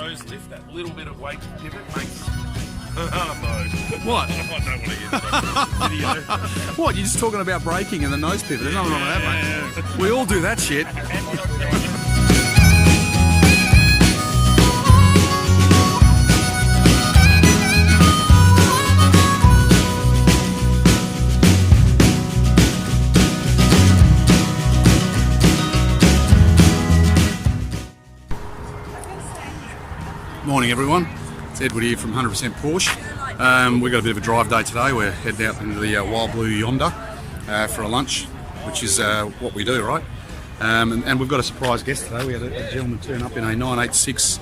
nose lift, that little bit of weight pivot makes... no. What? I don't want to get into that video. What, you're just talking about braking and the nose pivot? There's nothing wrong with that, mate. We all do that shit. Morning everyone, it's Edward here from 100% Porsche. We've got a bit of a drive day today. We're heading out into the Wild Blue yonder for a lunch, which is what we do, right? And we've got a surprise guest today. We had a gentleman turn up in a 986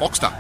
Boxster,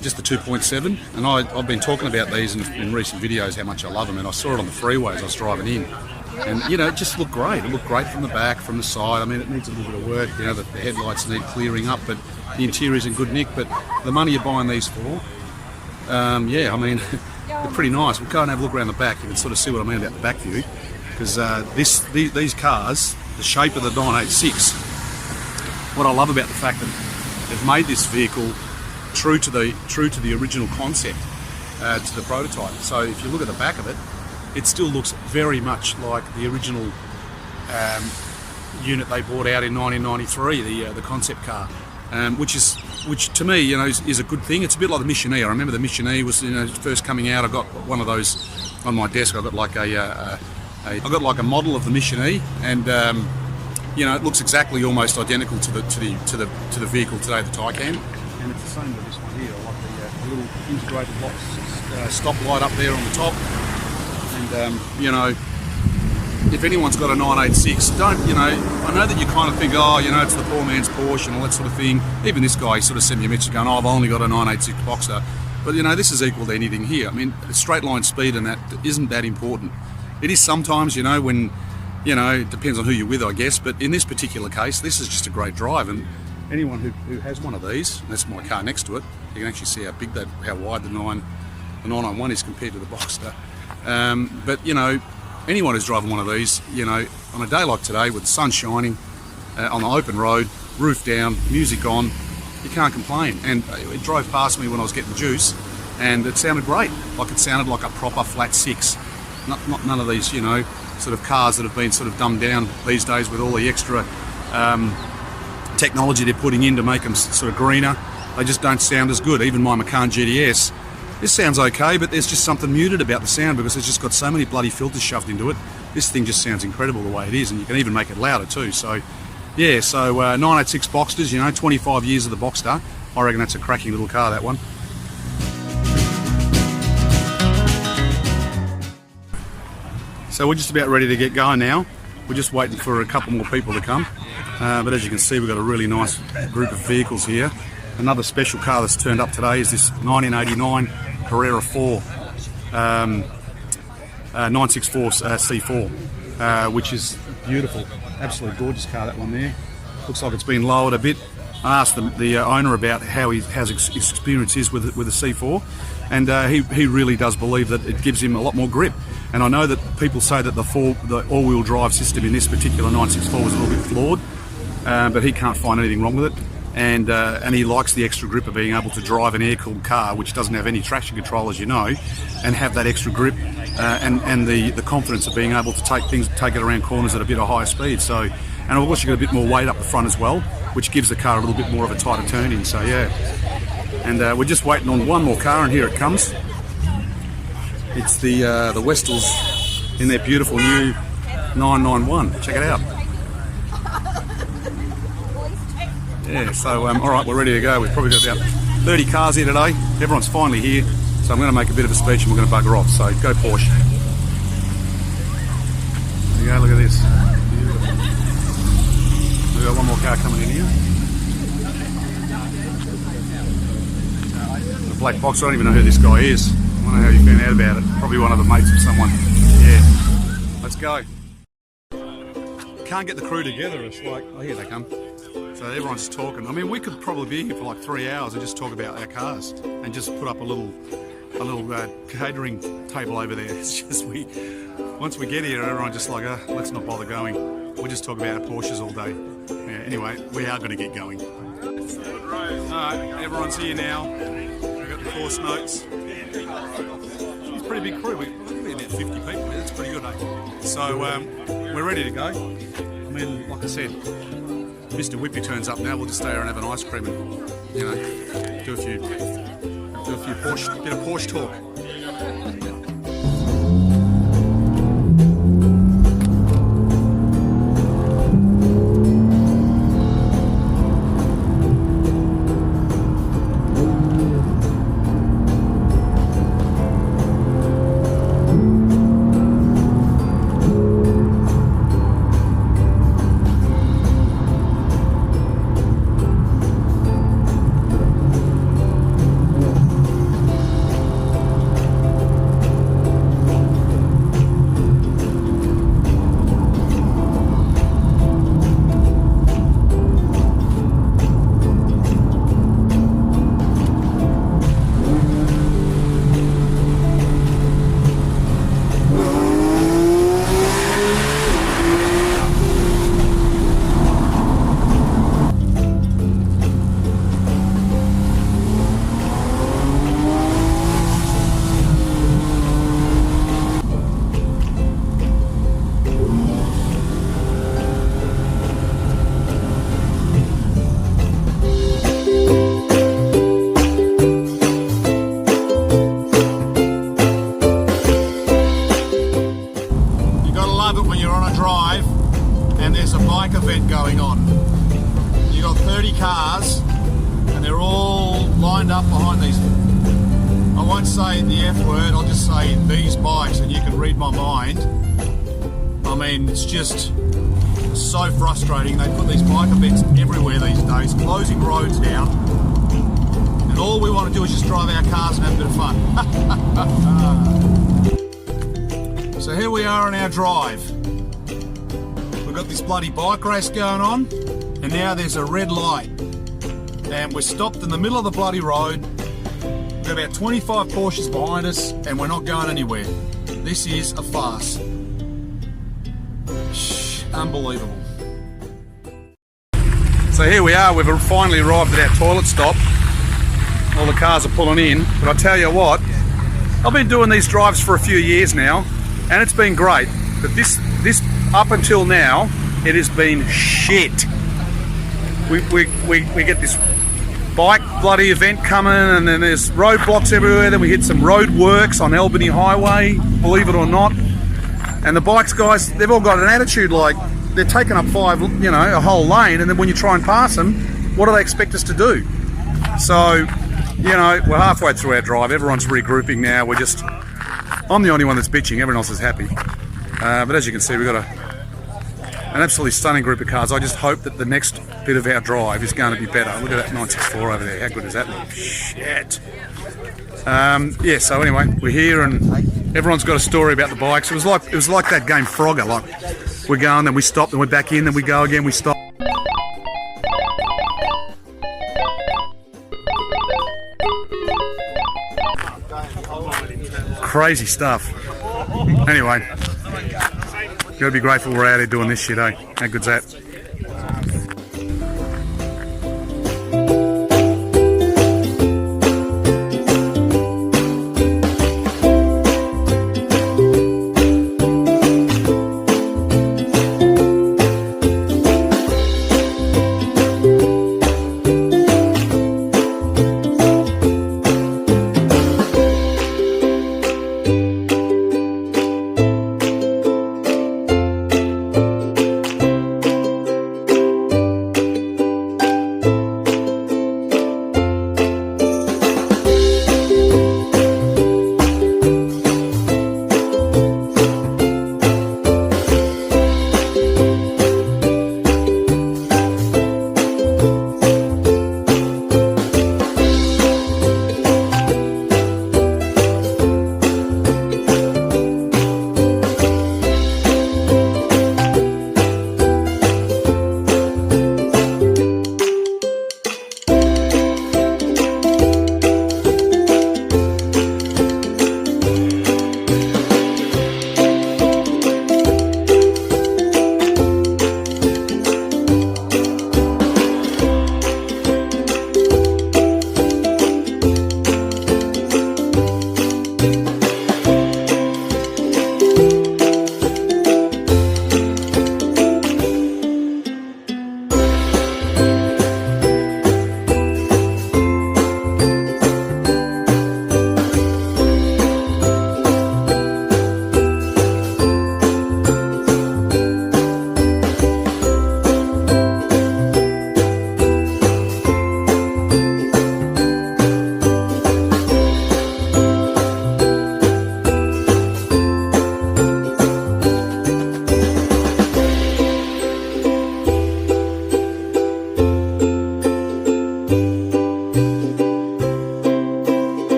just the 2.7, and I've been talking about these in recent videos, how much I love them, and I saw it on the freeway as I was driving in. And, you know, it just looked great. It looked great from the back, from the side. I mean, it needs a little bit of work. You know, the headlights need clearing up, but the interior's in good nick. But the money you're buying these for, yeah, I mean, they're pretty nice. We'll go and have a look around the back. You can sort of see what I mean about the back view. Because these cars, the shape of the 986, what I love about the fact that they've made this vehicle true to the original concept, to the prototype. So if you look at the back of it, it still looks very much like the original unit they brought out in 1993, the concept car, which to me, you know, is a good thing. It's a bit like the Mission E. I remember the Mission E was, you know, first coming out. I got one of those on my desk. I got like a model of the Mission E, and you know, it looks exactly almost identical to the vehicle today, the Taycan. And it's the same with this one here. I like the little integrated stop light up there on the top. And, you know, if anyone's got a 986, don't, you know, I know that you kind of think, oh, you know, it's the poor man's Porsche and all that sort of thing. Even this guy sort of sent me a message going, oh, I've only got a 986 Boxster. But, you know, this is equal to anything here. I mean, straight line speed and that isn't that important. It is sometimes, you know, when, you know, it depends on who you're with, I guess. But in this particular case, this is just a great drive. And anyone who has one of these, and that's my car next to it, you can actually see how big how wide the 991 is compared to the Boxster. But, you know, anyone who's driving one of these, you know, on a day like today with the sun shining, on the open road, roof down, music on, you can't complain. And it drove past me when I was getting juice, and it sounded great. Like it sounded like a proper flat six. Not none of these, you know, sort of cars that have been sort of dumbed down these days with all the extra technology they're putting in to make them sort of greener. They just don't sound as good. Even my Macan GTS. This sounds okay, but there's just something muted about the sound because it's just got so many bloody filters shoved into it. This thing just sounds incredible the way it is, and you can even make it louder too. So, yeah, so 986 Boxsters, you know, 25 years of the Boxster. I reckon that's a cracking little car, that one. So we're just about ready to get going now. We're just waiting for a couple more people to come. But as you can see, we've got a really nice group of vehicles here. Another special car that's turned up today is this 1989 Carrera 4 964 C4, which is beautiful, absolutely gorgeous car, that one there. Looks like it's been lowered a bit. I asked the owner about how his experience is with the C4, and he really does believe that it gives him a lot more grip. And I know that people say that the all-wheel drive system in this particular 964 was a little bit flawed, but he can't find anything wrong with it. And he likes the extra grip of being able to drive an air-cooled car, which doesn't have any traction control, as you know, and have that extra grip and the confidence of being able to take it around corners at a bit of higher speed. So, and of course you got a bit more weight up the front as well, which gives the car a little bit more of a tighter turn in. So yeah, and we're just waiting on one more car, and here it comes. It's the Westels in their beautiful new 991. Check it out. Yeah, so all right, we're ready to go. We've probably got about 30 cars here today. Everyone's finally here, so I'm going to make a bit of a speech and we're going to bugger off. So go Porsche. There you go, look at this. We've got one more car coming in here. The black box, I don't even know who this guy is. I don't know how you found out about it. Probably one of the mates of someone. Yeah, let's go. Can't get the crew together. It's like, oh, here they come. So everyone's just talking. I mean, we could probably be here for like 3 hours and just talk about our cars and just put up a little catering table over there. It's just once we get here, everyone's just like, let's not bother going. We'll just talk about our Porsches all day. Yeah, anyway, we are going to get going. Alright, everyone's here now. We've got the course notes. It's a pretty big crew. We're about 50 people. That's pretty good, eh? So we're ready to go. I mean, like I said, Mr. Whippy turns up now. We'll just stay here and have an ice cream and, you know, do a few Porsche, bit of Porsche talk. Going on. You got 30 cars and they're all lined up behind these. I won't say the F word, I'll just say these bikes, and you can read my mind. I mean, it's just so frustrating. They put these bike events everywhere these days, closing roads down, and all we want to do is just drive our cars and have a bit of fun. So here we are on our drive. We've got this bloody bike race going on, and now there's a red light, and we're stopped in the middle of the bloody road. We've got about 25 Porsches behind us, and we're not going anywhere. This is a farce. Unbelievable. So here we are, we've finally arrived at our toilet stop. All the cars are pulling in, but I tell you what, I've been doing these drives for a few years now, and it's been great, but this up until now, it has been shit. We get this bike bloody event coming, and then there's roadblocks everywhere. Then we hit some road works on Albany Highway, believe it or not. And the bikes guys, they've all got an attitude like they're taking up a whole lane, and then when you try and pass them, what do they expect us to do? So, we're halfway through our drive. Everyone's regrouping now. I'm the only one that's bitching. Everyone else is happy. But as you can see, we've got an absolutely stunning group of cars. I just hope that the next bit of our drive is going to be better. Look at that 964 over there. How good does that look? Shit. Yeah, so anyway, we're here and everyone's got a story about the bikes. It was like that game Frogger. Like, we're going, then we stop, then we're back in, then we go again, we stop. Crazy stuff. Anyway, gotta be grateful we're out here doing this shit, eh? How good's that?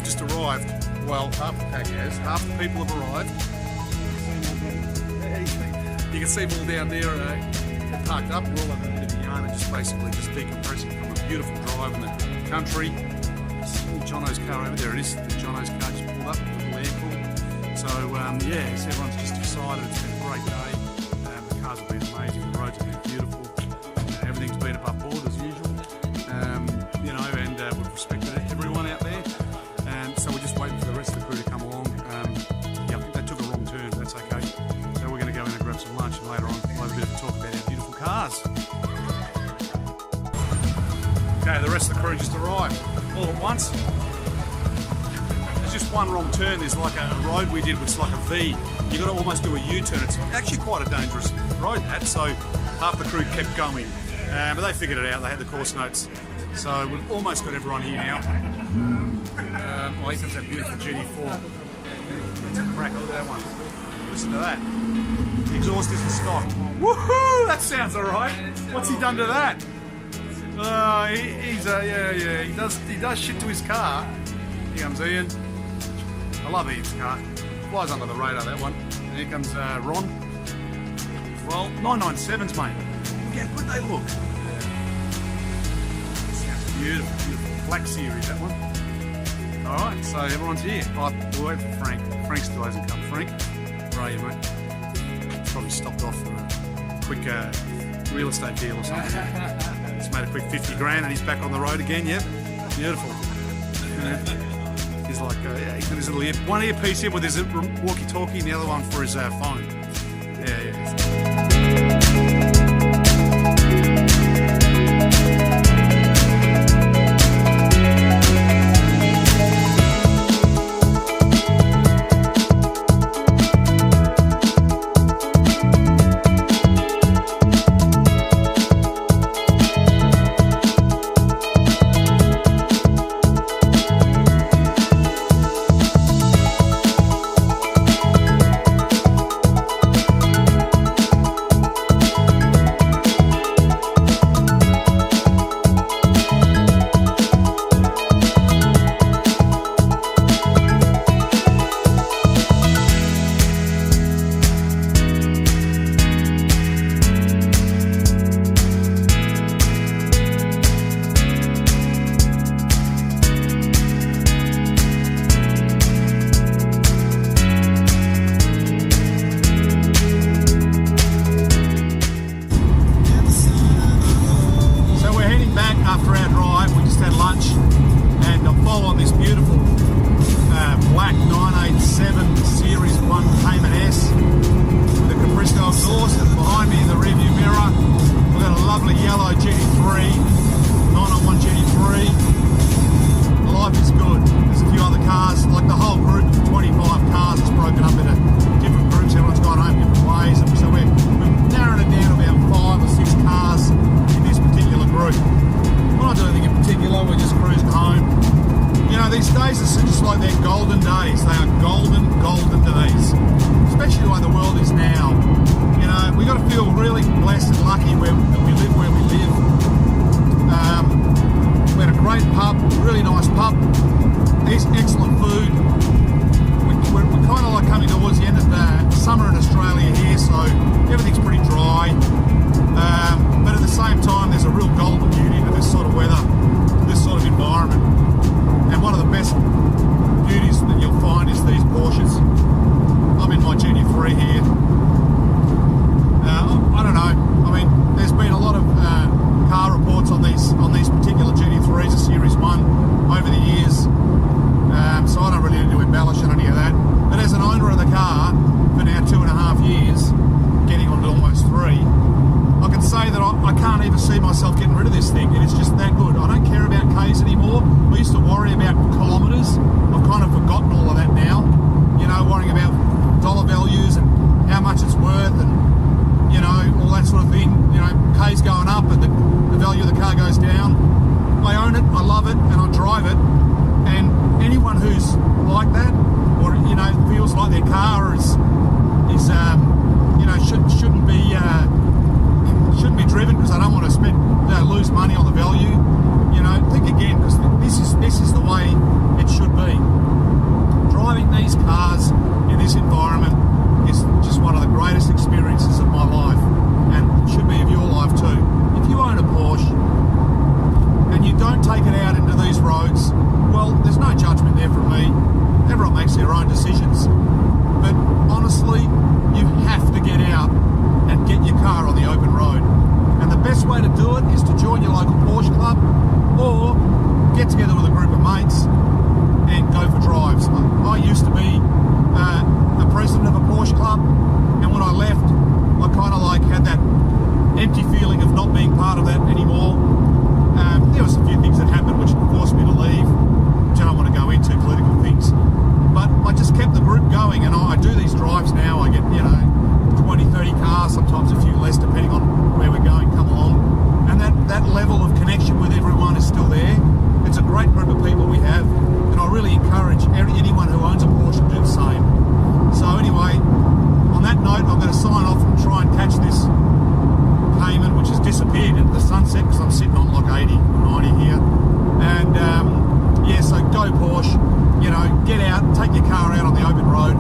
We've just arrived. Well, half the pack has. Half the people have arrived. You can see them all down there. They're parked up. We're all having a bit of a yarn and just basically just decompressing from a beautiful drive in the country. Jono's car over there. It is. The Jono's car just pulled up. A little air cool. So yeah, so everyone's just excited. It's been a great day. The cars have been amazing. The roads have been beautiful. Everything's been above board as usual. You know, and we've respected everyone out there. So we're just waiting for the rest of the crew to come along. Yeah, I think they took a wrong turn. That's okay. So we're going to go in and grab some lunch, and later on we'll have a bit of a talk about our beautiful cars. Okay, the rest of the crew just arrived all at once. There's just one wrong turn. There's like a road we did, which is like a V. You got to almost do a U-turn. It's actually quite a dangerous road, that. So half the crew kept going, but they figured it out. They had the course notes. So we've almost got everyone here now. Oh, here comes that beautiful GT4. Let's crack on that one. Listen to that. The exhaust isn't stock. Woohoo! That sounds alright. What's he done to that? He does shit to his car. Here comes Ian. I love Ian's car. Flies under the radar, that one. And here comes Ron. Well, 997s, mate. Look how good they look. Sounds beautiful, beautiful. Black series, that one. Alright, so everyone's here. We'll wait for Frank. Frank still hasn't come. Frank, where are you, mate? Probably stopped off for a quick real estate deal or something. He's made a quick 50 grand and he's back on the road again, yep. Beautiful. He's like, yeah, he's got his little one earpiece in with his walkie-talkie and the other one for his phone. Yeah. Yellow GT3, 991 GT3. Life is good. There's a few other cars, like the whole group of 25 cars is broken up into different groups. Everyone's gone home different ways, and so we're narrowing it down to about 5 or 6 cars in this particular group. We're not doing anything in particular, we're just cruising home. You know, these days are just like they're golden days. They are golden days, especially the way the world is now. You know, we got to feel really blessed and lucky that we live where we live. We had a great pub, really nice pub. Excellent food. We're kind of like coming towards the end of the summer in Australia here, so everything's pretty dry. But at the same time, there's a real golden beauty to this sort of weather, to this sort of environment. And one of the best beauties that you'll find is these Porsches. I'm in my GT3 here. I don't know. I mean, there's been a lot of car reports on these particular GT3s, a Series 1, over the years. So I don't really need to embellish on any of that. But as an owner of the car for now 2.5 years, getting on to almost 3, I can say that I can't even see myself getting rid of this thing. It's just that good. I don't care about Ks anymore. I used to worry about kilometres. I've kind of forgotten all of that now. You know, worrying about dollar values and how much it's worth and, you know, all that sort of thing. You know, K's going up and the value of the car goes down. I own it, I love it, and I drive it. And anyone who's like that, or, you know, feels like their car is you know, shouldn't be driven because I don't want to lose money on the value. You know, think again, because this is the way it should be. less, depending on where we're going, come along. And that level of connection with everyone is still there. It's a great group of people we have, and I really encourage anyone who owns a Porsche to do the same. So anyway, on that note, I'm going to sign off and try and catch this Cayman, which has disappeared into the sunset because I'm sitting on like 80 or 90 here. And yeah, so go Porsche, you know, get out, take your car out on the open road,